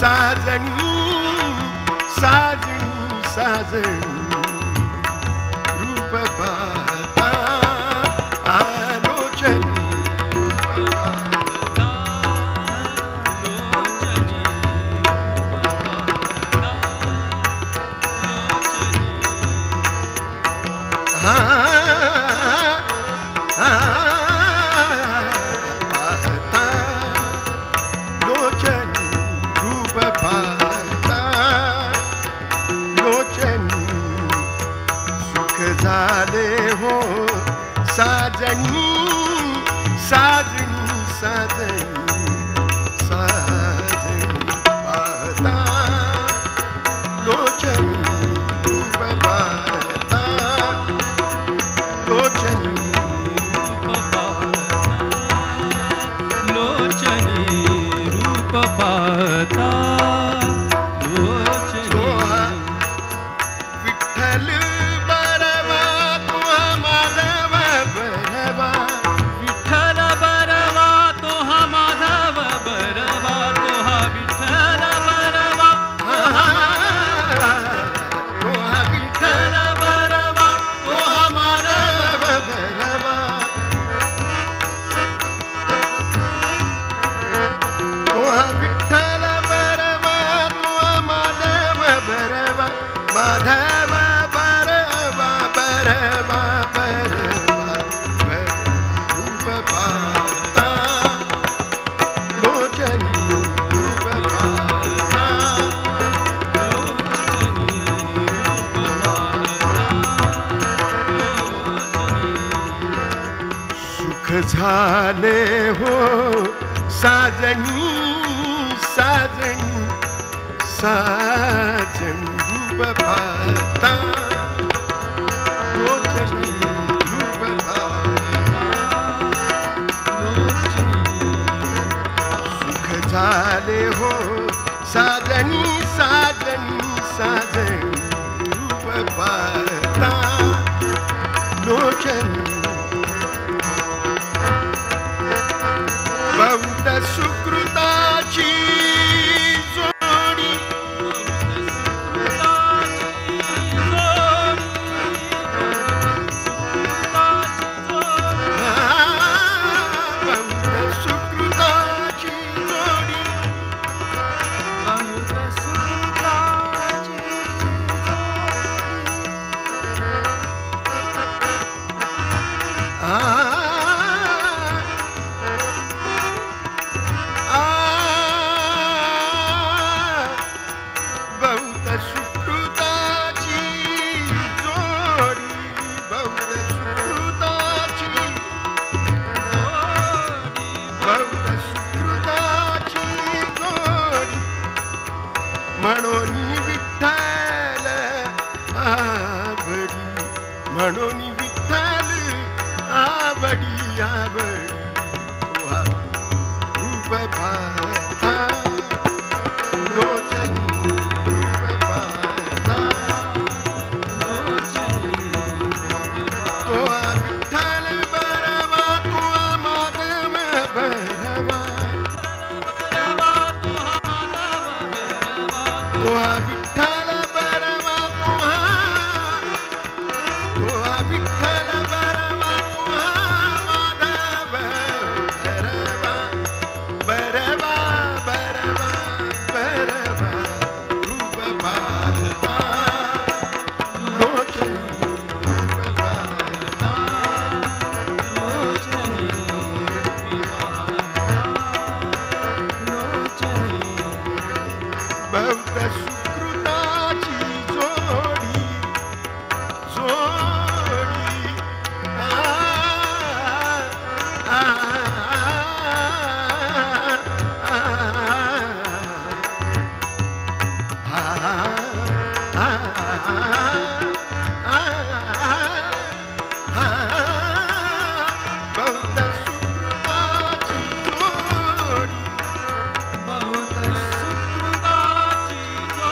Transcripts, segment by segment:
साजणी साजणी साजणी रूप पाहता आलोचनी पाहता लोचनी रूप पाहता लोचनी सुख झाले हो साजनी साजनी साजनी साजनी पाहता लोचनी रूप पाहता लोचनी लोचनी रूप पाहता लोचनी विठ्ठल बरवा तुहा माधव बरवा विठ्ठल बरवा तोहा माधव बरवा तोहा विठ्ठल बरवा तुहा विठ्ठल बरवा तुहा माधव बरवा तुहा विठ्ठल बरवा तुहा माधव बरवा माधव बरवा बरवा बरवा रूप पाहता लोचनी रूप पाहता सुख झाले हो साजनी साजनी साजनी रूप पाहता लोचनी रूप पाहता सुख झाले हो साजनी साजनी साजनी रूप पाहता लोचनी बहुत सुकृताची जोडी बहुत सुकृताची जोडी बहुत सुकृताची जोडी बहुत सुकृताची बहुत सुकृताची जोडी म्हणून विठ्ठल आवडी म्हणून विठ्ठल आवडी आवडी तुहा रूप पाहता लोचनी रूप पाहता तुहा विठ्ठल बरवा तुहा माधव बरवा तुहा विठ्ठल बरवा तुहा विठ्ठल बरवा तुहा माधव बरवा बरवा बरवा बरवा रूप पाहता लोचनी रूप पाहता बहुत सुकृताची जोडी जोडी बहुत सुकृताची जोडी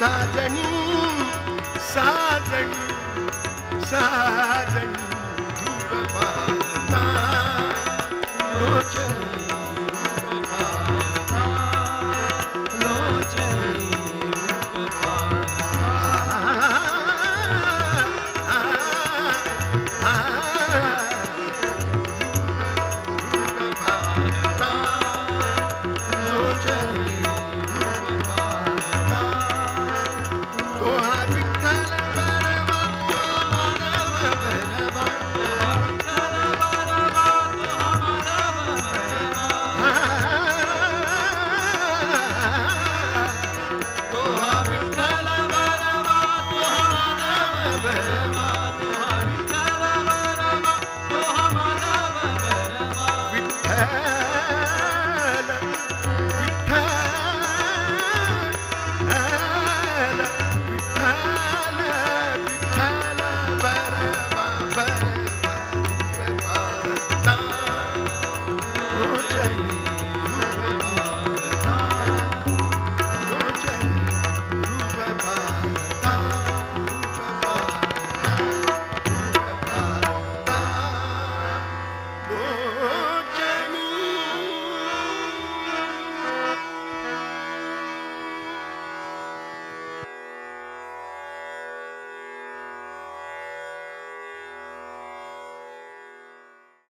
साजणी साजणी साजणी धूप पाहता लोचन